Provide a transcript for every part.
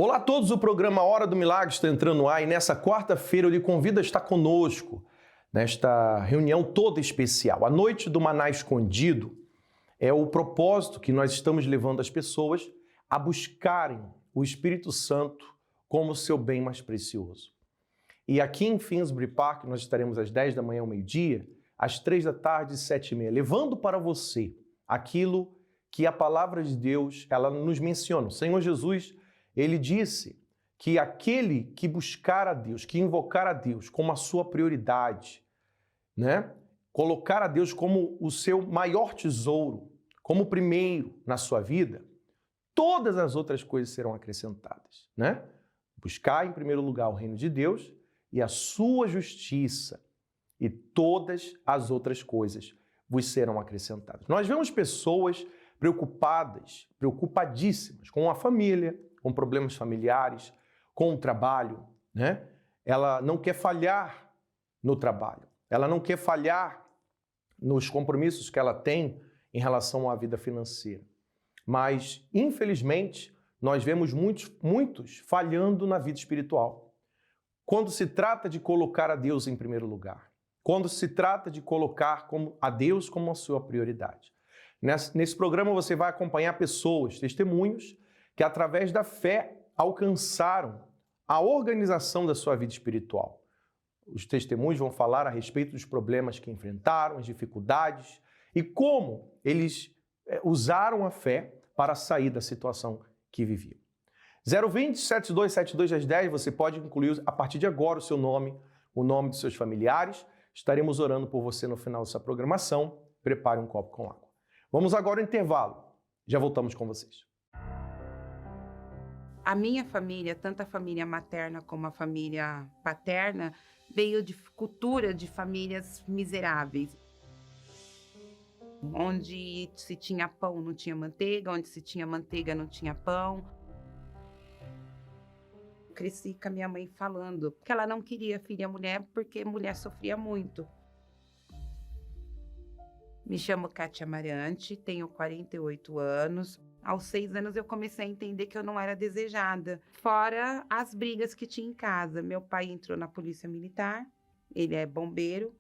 Olá a todos, o programa Hora do Milagre está entrando no ar e nessa quarta-feira eu lhe convido a estar conosco nesta reunião toda especial. A Noite do Maná Escondido é o propósito que nós estamos levando as pessoas a buscarem o Espírito Santo como seu bem mais precioso. E aqui em Finsbury Park nós estaremos às 10 da manhã ao meio-dia, às 3 da tarde e 7h30, levando para você aquilo que a palavra de Deus ela nos menciona. O Senhor Jesus, ele disse que aquele que buscar a Deus, que invocar a Deus como a sua prioridade, né? Colocar a Deus como o seu maior tesouro, como o primeiro na sua vida, todas as outras coisas serão acrescentadas, né? Buscar em primeiro lugar o reino de Deus e a sua justiça, e todas as outras coisas vos serão acrescentadas. Nós vemos pessoas preocupadas, preocupadíssimas com a família, com problemas familiares, com o trabalho, né? Ela não quer falhar no trabalho, ela não quer falhar nos compromissos que ela tem em relação à vida financeira. Mas, infelizmente, nós vemos muitos falhando na vida espiritual. Quando se trata de colocar a Deus em primeiro lugar, quando se trata de colocar a Deus como a sua prioridade. Nesse programa você vai acompanhar pessoas, testemunhos, que através da fé alcançaram a organização da sua vida espiritual. Os testemunhos vão falar a respeito dos problemas que enfrentaram, as dificuldades e como eles usaram a fé para sair da situação que viviam. 020 7272 10, você pode incluir a partir de agora o seu nome, o nome dos seus familiares. Estaremos orando por você no final dessa programação. Prepare um copo com água. Vamos agora ao intervalo. Já voltamos com vocês. A minha família, tanto a família materna como a família paterna, veio de cultura de famílias miseráveis. Onde se tinha pão, não tinha manteiga. Onde se tinha manteiga, não tinha pão. Cresci com a minha mãe falando que ela não queria filha mulher porque mulher sofria muito. Me chamo Kátia Amarante, tenho 48 anos. Aos 6 anos eu comecei a entender que eu não era desejada. Fora as brigas que tinha em casa. Meu pai entrou na polícia militar, ele é bombeiro.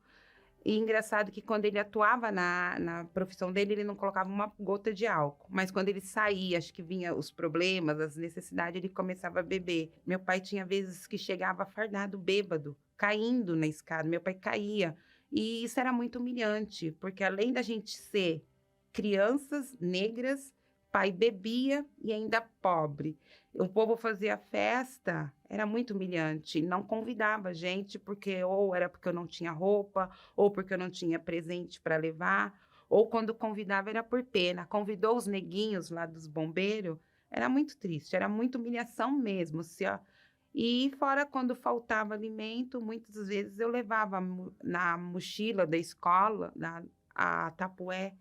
E engraçado que quando ele atuava na profissão dele, ele não colocava uma gota de álcool. Mas quando ele saía, acho que vinha os problemas, as necessidades, ele começava a beber. Meu pai tinha vezes que chegava fardado, bêbado, caindo na escada. Meu pai caía. E isso era muito humilhante, porque além da gente ser crianças negras, pai bebia e ainda pobre. O povo fazia festa, era muito humilhante. Não convidava a gente, porque ou era porque eu não tinha roupa, ou porque eu não tinha presente para levar, ou quando convidava era por pena. Convidou os neguinhos lá dos bombeiros, era muito triste, era muita humilhação mesmo. E fora quando faltava alimento, muitas vezes eu levava na mochila da escola, a tapué,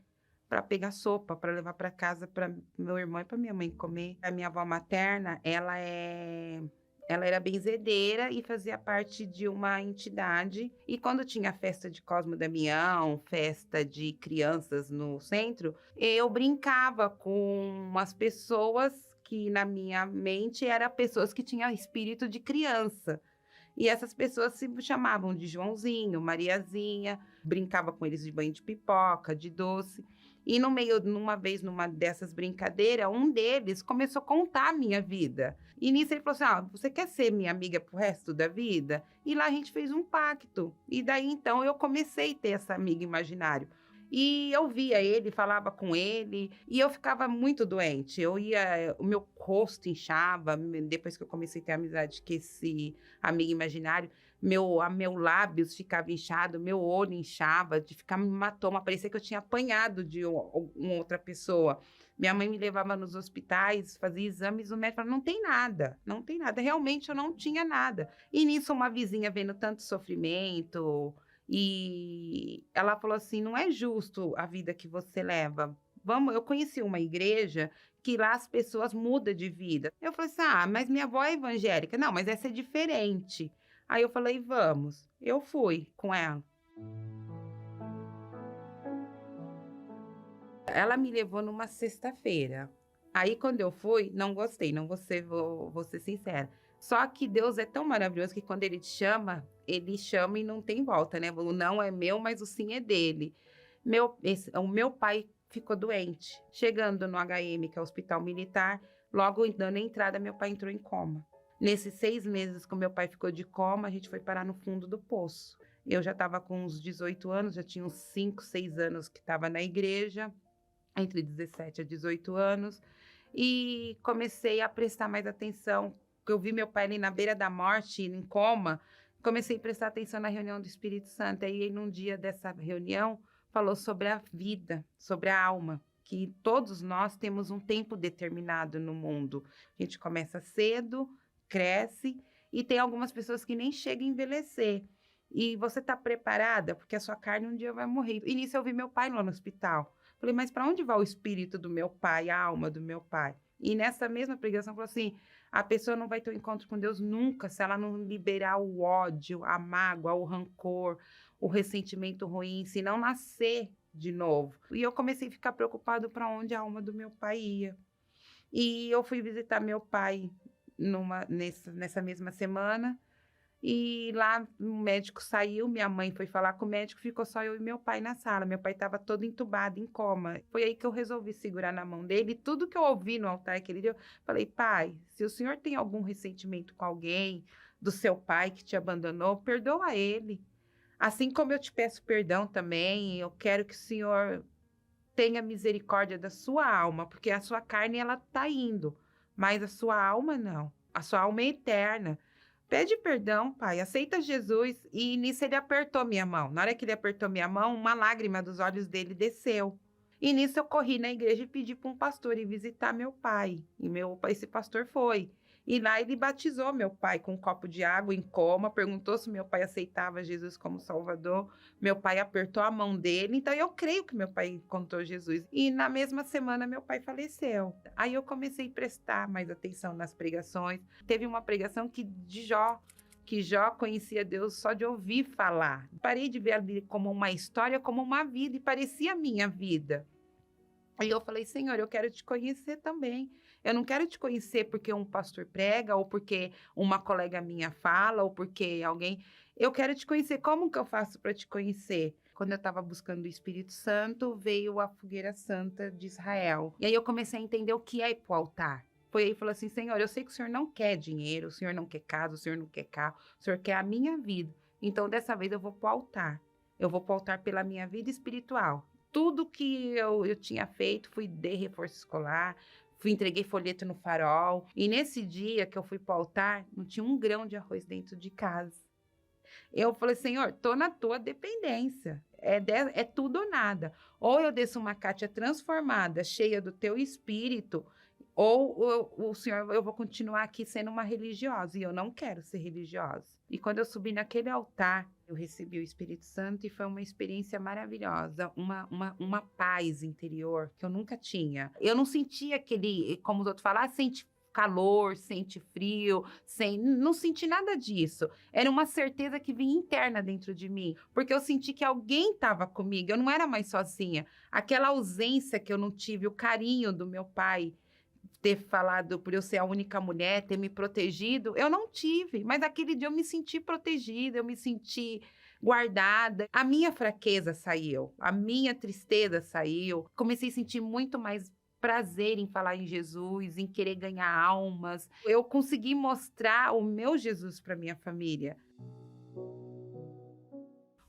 para pegar sopa, para levar para casa para meu irmão e para minha mãe comer. A minha avó materna, ela era benzedeira e fazia parte de uma entidade. E quando tinha festa de Cosmo Damião, festa de crianças no centro, eu brincava com umas pessoas que na minha mente eram pessoas que tinham espírito de criança. E essas pessoas se chamavam de Joãozinho, Mariazinha, brincava com eles de banho de pipoca, de doce. E numa vez, numa dessas brincadeiras, um deles começou a contar a minha vida. E nisso ele falou assim, você quer ser minha amiga pro resto da vida? E lá a gente fez um pacto. E daí, então, eu comecei a ter essa amiga imaginária. E eu via ele, falava com ele, e eu ficava muito doente. O meu rosto inchava, depois que eu comecei a ter amizade com esse amigo imaginário, meu lábios ficava inchado, meu olho inchava, de ficar hematoma, parecia que eu tinha apanhado de uma outra pessoa. Minha mãe me levava nos hospitais, fazia exames, o médico falava, não tem nada. Realmente eu não tinha nada. E nisso uma vizinha vendo tanto sofrimento, e ela falou assim, não é justo a vida que você leva. Eu conheci uma igreja que lá as pessoas mudam de vida. Eu falei assim, mas minha avó é evangélica. Não, mas essa é diferente. Aí eu falei, vamos. Eu fui com ela. Ela me levou numa sexta-feira. Aí, quando eu fui, não gostei, não vou ser sincera. Só que Deus é tão maravilhoso que quando Ele Ele chama e não tem volta, né? O não é meu, mas o sim é dele. O meu pai ficou doente. Chegando no HM, que é o Hospital Militar, logo dando a entrada, meu pai entrou em coma. Nesses 6 meses que o meu pai ficou de coma, a gente foi parar no fundo do poço. Eu já estava com uns 18 anos, já tinha uns 5, 6 anos que estava na igreja, entre 17 a 18 anos, e comecei a prestar mais atenção. Eu vi meu pai ali na beira da morte, em coma, comecei a prestar atenção na reunião do Espírito Santo. Aí, num dia dessa reunião, falou sobre a vida, sobre a alma, que todos nós temos um tempo determinado no mundo. A gente começa cedo, cresce, e tem algumas pessoas que nem chegam a envelhecer. E você está preparada? Porque a sua carne um dia vai morrer. E nisso eu vi meu pai lá no hospital. Falei, mas para onde vai o espírito do meu pai, a alma do meu pai? E nessa mesma pregação falou assim, a pessoa não vai ter um encontro com Deus nunca se ela não liberar o ódio, a mágoa, o rancor, o ressentimento ruim, se não nascer de novo. E eu comecei a ficar preocupado para onde a alma do meu pai ia. E eu fui visitar meu pai nessa mesma semana, e lá o médico saiu, minha mãe foi falar com o médico, ficou só eu e meu pai na sala. Meu pai estava todo entubado, em coma. Foi aí que eu resolvi segurar na mão dele. E tudo que eu ouvi no altar aquele dia, eu falei, pai, se o senhor tem algum ressentimento com alguém, do seu pai que te abandonou, perdoa ele. Assim como eu te peço perdão também, eu quero que o senhor tenha misericórdia da sua alma, porque a sua carne, ela está indo, mas a sua alma não. A sua alma é eterna. Pede perdão, pai, aceita Jesus. E nisso ele apertou minha mão. Na hora que ele apertou minha mão, uma lágrima dos olhos dele desceu. E nisso eu corri na igreja e pedi para um pastor ir visitar meu pai. E esse pastor foi. E lá ele batizou meu pai com um copo de água em coma, perguntou se meu pai aceitava Jesus como Salvador. Meu pai apertou a mão dele, então eu creio que meu pai encontrou Jesus. E na mesma semana meu pai faleceu. Aí eu comecei a prestar mais atenção nas pregações. Teve uma pregação de Jó, que Jó conhecia Deus só de ouvir falar. Parei de ver ali como uma história, como uma vida, e parecia a minha vida. Aí eu falei, Senhor, eu quero te conhecer também. Eu não quero te conhecer porque um pastor prega, ou porque uma colega minha fala, ou porque alguém... Eu quero te conhecer. Como que eu faço para te conhecer? Quando eu estava buscando o Espírito Santo, veio a Fogueira Santa de Israel. E aí eu comecei a entender o que é ir para o altar. Foi aí que falou assim, Senhor, eu sei que o Senhor não quer dinheiro, o Senhor não quer casa, o Senhor não quer carro, o Senhor quer a minha vida. Então, dessa vez, eu vou para o altar. Eu vou para o altar pela minha vida espiritual. Tudo que eu tinha feito, dei reforço escolar, entreguei folheto no farol. E nesse dia que eu fui para o altar, não tinha um grão de arroz dentro de casa. Eu falei, Senhor, tô na tua dependência. É tudo ou nada. Ou eu desço uma Kátia transformada, cheia do teu espírito, ou o Senhor, eu vou continuar aqui sendo uma religiosa. E eu não quero ser religiosa. E quando eu subi naquele altar, eu recebi o Espírito Santo e foi uma experiência maravilhosa, uma paz interior que eu nunca tinha. Eu não sentia aquele, como os outros falam, sente calor, sente frio, não senti nada disso. Era uma certeza que vinha interna dentro de mim, porque eu senti que alguém estava comigo, eu não era mais sozinha. Aquela ausência que eu não tive, o carinho do meu pai, ter falado por eu ser a única mulher, ter me protegido, eu não tive. Mas aquele dia eu me senti protegida, eu me senti guardada. A minha fraqueza saiu, a minha tristeza saiu. Comecei a sentir muito mais prazer em falar em Jesus, em querer ganhar almas. Eu consegui mostrar o meu Jesus para minha família.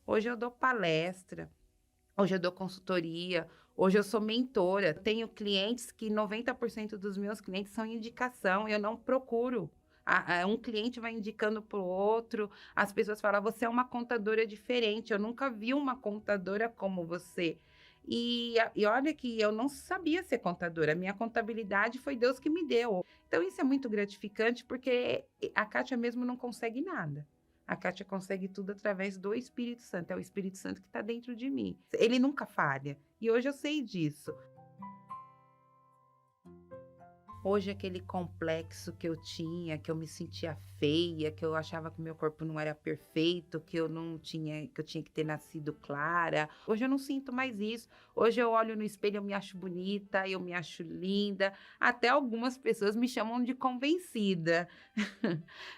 Hoje eu dou palestra, hoje eu dou consultoria, hoje eu sou mentora. Tenho clientes que 90% dos meus clientes são indicação, eu não procuro. Um cliente vai indicando para o outro, as pessoas falam, você é uma contadora diferente, eu nunca vi uma contadora como você. E olha que eu não sabia ser contadora, minha contabilidade foi Deus que me deu. Então isso é muito gratificante, porque a Kátia mesmo não consegue nada. A Kátia consegue tudo através do Espírito Santo. É o Espírito Santo que está dentro de mim. Ele nunca falha. E hoje eu sei disso. Hoje aquele complexo que eu tinha, que eu me sentia feia, que eu achava que o meu corpo não era perfeito, que eu tinha que ter nascido clara. Hoje eu não sinto mais isso. Hoje eu olho no espelho, eu me acho bonita, eu me acho linda. Até algumas pessoas me chamam de convencida.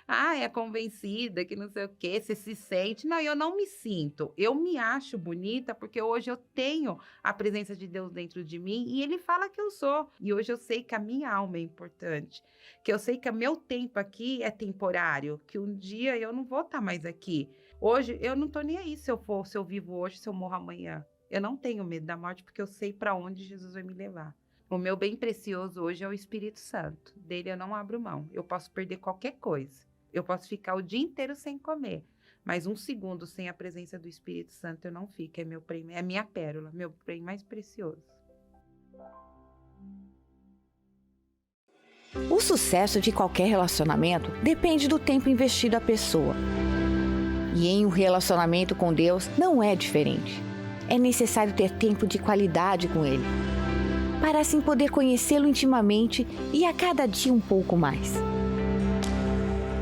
Ah, é convencida, que não sei o quê, você se sente. Não, eu não me sinto. Eu me acho bonita porque hoje eu tenho a presença de Deus dentro de mim e Ele fala que eu sou. E hoje eu sei que a minha alma é importante, que eu sei que o meu tempo aqui é temporário, que um dia eu não vou estar mais aqui. Hoje eu não estou nem aí se eu vivo hoje, se eu morro amanhã. Eu não tenho medo da morte porque eu sei para onde Jesus vai me levar. O meu bem precioso hoje é o Espírito Santo. Dele eu não abro mão. Eu posso perder qualquer coisa. Eu posso ficar o dia inteiro sem comer. Mas um segundo sem a presença do Espírito Santo eu não fico. É meu prêmio, é minha pérola, meu bem mais precioso. O sucesso de qualquer relacionamento depende do tempo investido à pessoa. E em um relacionamento com Deus não é diferente. É necessário ter tempo de qualidade com Ele, para assim poder conhecê-lo intimamente e a cada dia um pouco mais.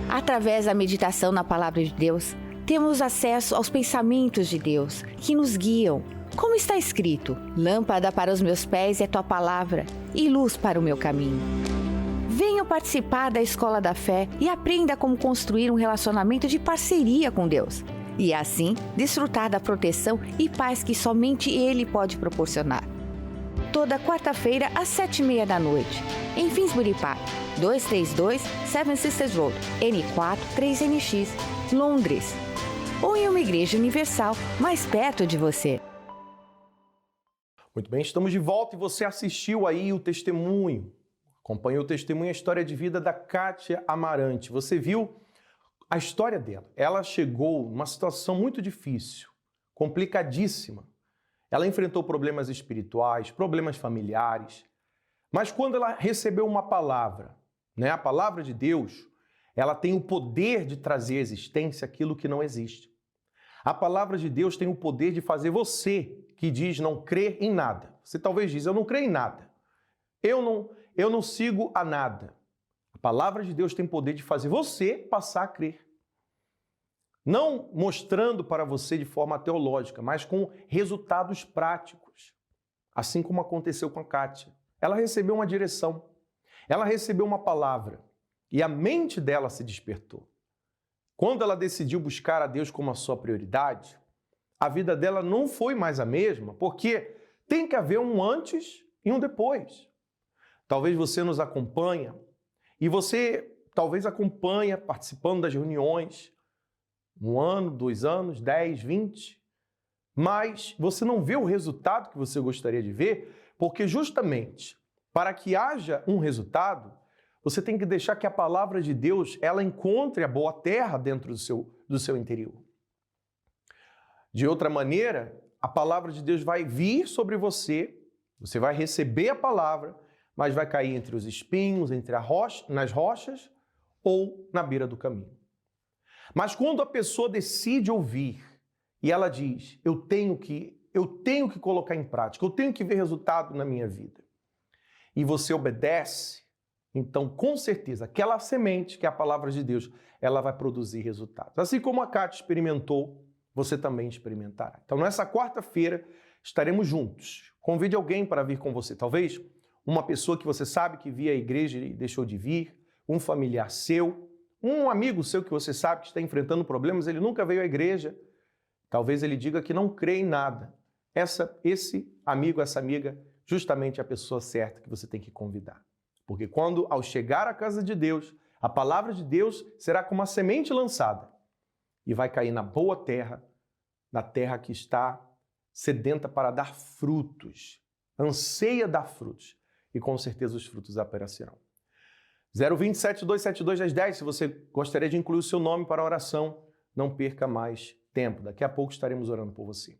Através da meditação na Palavra de Deus, temos acesso aos pensamentos de Deus, que nos guiam. Como está escrito, lâmpada para os meus pés é tua palavra e luz para o meu caminho. Venha participar da Escola da Fé e aprenda como construir um relacionamento de parceria com Deus. E assim, desfrutar da proteção e paz que somente Ele pode proporcionar. Toda quarta-feira, às 7h30 da noite, em Finsbury Park, 232 Seven Sisters Road, N4 3NX, Londres. Ou em uma igreja universal mais perto de você. Muito bem, estamos de volta e você assistiu aí o testemunho. Acompanhou o testemunho, a história de vida da Kátia Amarante. Você viu a história dela. Ela chegou numa situação muito difícil, complicadíssima. Ela enfrentou problemas espirituais, problemas familiares. Mas quando ela recebeu uma palavra, a palavra de Deus, ela tem o poder de trazer à existência aquilo que não existe. A palavra de Deus tem o poder de fazer você, que diz não crer em nada. Você talvez diz, eu não creio em nada. Eu não sigo a nada. A palavra de Deus tem poder de fazer você passar a crer. Não mostrando para você de forma teológica, mas com resultados práticos. Assim como aconteceu com a Kátia. Ela recebeu uma direção. Ela recebeu uma palavra. E a mente dela se despertou. Quando ela decidiu buscar a Deus como a sua prioridade, a vida dela não foi mais a mesma, porque tem que haver um antes e um depois. Talvez você nos acompanha e você talvez acompanha participando das reuniões 1 ano, 2 anos, 10, 20, mas você não vê o resultado que você gostaria de ver, porque justamente para que haja um resultado, você tem que deixar que a palavra de Deus ela encontre a boa terra dentro do seu interior. De outra maneira, a palavra de Deus vai vir sobre você, você vai receber a palavra, mas vai cair entre os espinhos, nas rochas ou na beira do caminho. Mas quando a pessoa decide ouvir e ela diz, eu tenho que colocar em prática, eu tenho que ver resultado na minha vida, e você obedece, então com certeza aquela semente, que é a palavra de Deus, ela vai produzir resultados. Assim como a Kátia experimentou, você também experimentará. Então nessa quarta-feira estaremos juntos. Convide alguém para vir com você, talvez uma pessoa que você sabe que via a igreja e deixou de vir, um familiar seu, um amigo seu que você sabe que está enfrentando problemas, ele nunca veio à igreja. Talvez ele diga que não crê em nada. Esse amigo, essa amiga, justamente é a pessoa certa que você tem que convidar. Porque quando, ao chegar à casa de Deus, a palavra de Deus será como uma semente lançada e vai cair na boa terra, na terra que está sedenta para dar frutos, anseia dar frutos. E com certeza os frutos aparecerão. 020-7272-10, se você gostaria de incluir o seu nome para a oração, não perca mais tempo. Daqui a pouco estaremos orando por você.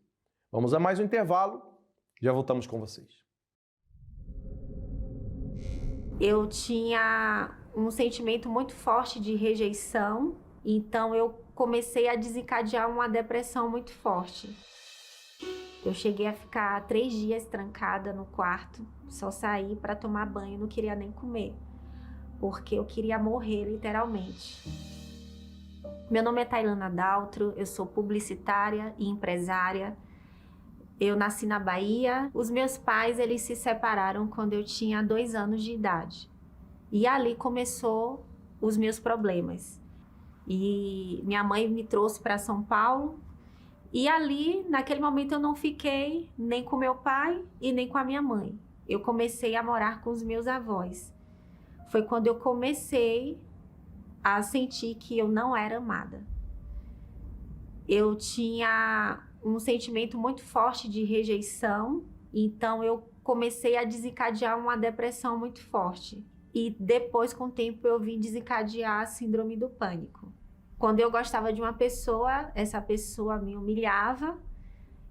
Vamos a mais um intervalo, já voltamos com vocês. Eu tinha um sentimento muito forte de rejeição, então eu comecei a desencadear uma depressão muito forte. Eu cheguei a ficar 3 dias trancada no quarto, só saí para tomar banho, não queria nem comer. porque eu queria morrer literalmente. Meu nome é Tailana Daltro, eu sou publicitária e empresária. Eu nasci na Bahia. Os meus pais, eles se separaram quando eu tinha 2 anos de idade. E ali começou os meus problemas. E minha mãe me trouxe para São Paulo. E ali, naquele momento, eu não fiquei nem com meu pai e nem com a minha mãe. Eu comecei a morar com os meus avós. Foi quando eu comecei a sentir que eu não era amada. Eu tinha um sentimento muito forte de rejeição, então eu comecei a desencadear uma depressão muito forte. E depois, com o tempo, eu vim desencadear a síndrome do pânico. Quando eu gostava de uma pessoa, essa pessoa me humilhava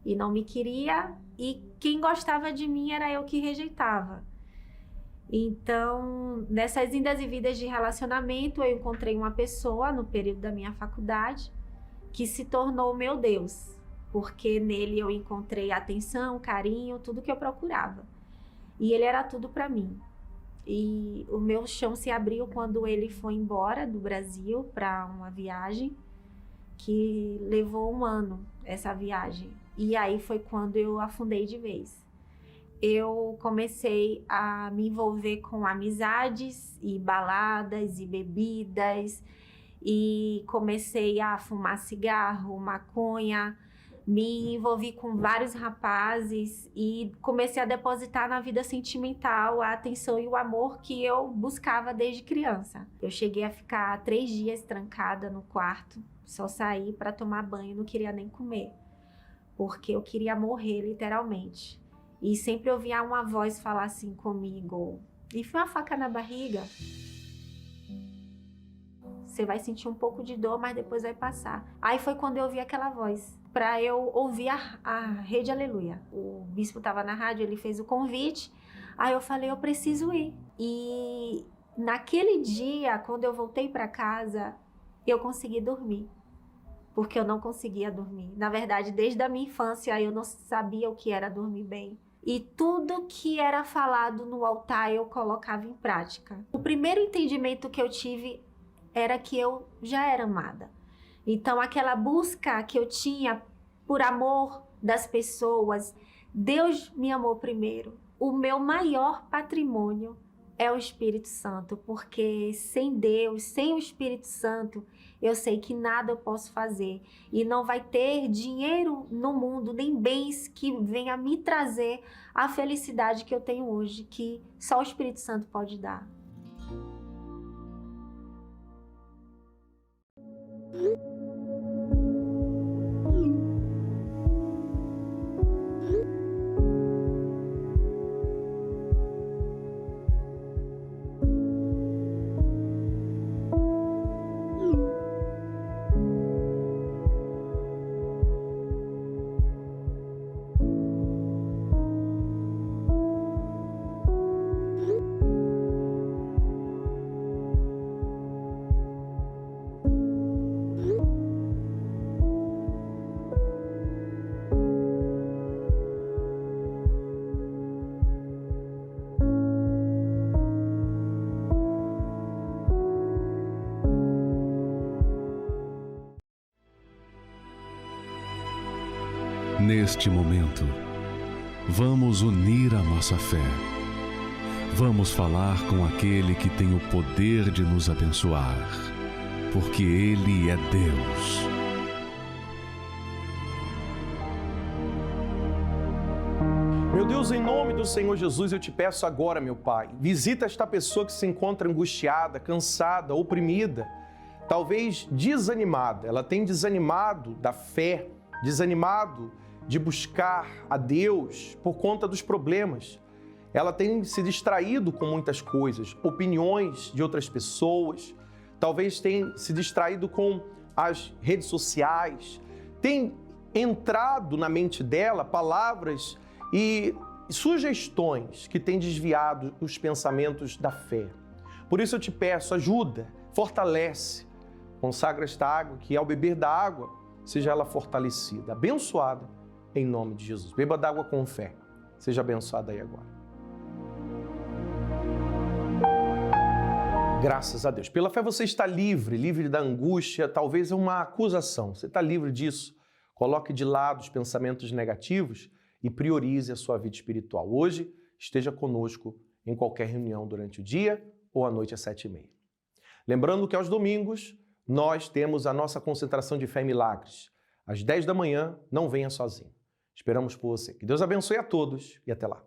e não me queria, e quem gostava de mim era eu que rejeitava. Então, nessas indas e vindas de relacionamento, eu encontrei uma pessoa no período da minha faculdade que se tornou meu Deus, porque nele eu encontrei atenção, carinho, tudo que eu procurava. E ele era tudo para mim. E o meu chão se abriu quando ele foi embora do Brasil para uma viagem que levou 1 ano, essa viagem. E aí foi quando eu afundei de vez. Eu comecei a me envolver com amizades e baladas e bebidas, e comecei a fumar cigarro, maconha, me envolvi com vários rapazes e comecei a depositar na vida sentimental a atenção e o amor que eu buscava desde criança. Eu cheguei a ficar 3 dias trancada no quarto, só saí para tomar banho, não queria nem comer, porque eu queria morrer literalmente. E sempre ouvia uma voz falar assim comigo: enfia uma faca na barriga. Você vai sentir um pouco de dor, mas depois vai passar. Aí foi quando eu ouvi aquela voz, para eu ouvir a Rede Aleluia. O bispo estava na rádio, ele fez o convite. Aí eu falei, eu preciso ir. E naquele dia, quando eu voltei para casa, eu consegui dormir. Porque eu não conseguia dormir. Na verdade, desde a minha infância, eu não sabia o que era dormir bem. E tudo que era falado no altar, eu colocava em prática. O primeiro entendimento que eu tive era que eu já era amada. Então, aquela busca que eu tinha por amor das pessoas, Deus me amou primeiro. O meu maior patrimônio é o Espírito Santo, porque sem Deus, sem o Espírito Santo, eu sei que nada eu posso fazer. E não vai ter dinheiro no mundo, nem bens que venha me trazer a felicidade que eu tenho hoje, que só o Espírito Santo pode dar. Neste momento, vamos unir a nossa fé. Vamos falar com aquele que tem o poder de nos abençoar, porque Ele é Deus. Meu Deus, em nome do Senhor Jesus, eu te peço agora, meu Pai, visita esta pessoa que se encontra angustiada, cansada, oprimida, talvez desanimada. Ela tem desanimado da fé, desanimado de buscar a Deus por conta dos problemas. Ela tem se distraído com muitas coisas, opiniões de outras pessoas, talvez tenha se distraído com as redes sociais, tem entrado na mente dela palavras e sugestões que têm desviado os pensamentos da fé. Por isso eu te peço, ajuda, fortalece, consagra esta água, que ao beber da água, seja ela fortalecida, abençoada, em nome de Jesus. Beba d'água com fé. Seja abençoada aí agora. Graças a Deus. Pela fé você está livre, livre da angústia, talvez uma acusação. Você está livre disso. Coloque de lado os pensamentos negativos e priorize a sua vida espiritual. Hoje, esteja conosco em qualquer reunião durante o dia ou à noite às 7h30. Lembrando que aos domingos nós temos a nossa concentração de fé e milagres. Às 10 da manhã, não venha sozinho. Esperamos por você. Que Deus abençoe a todos e até lá.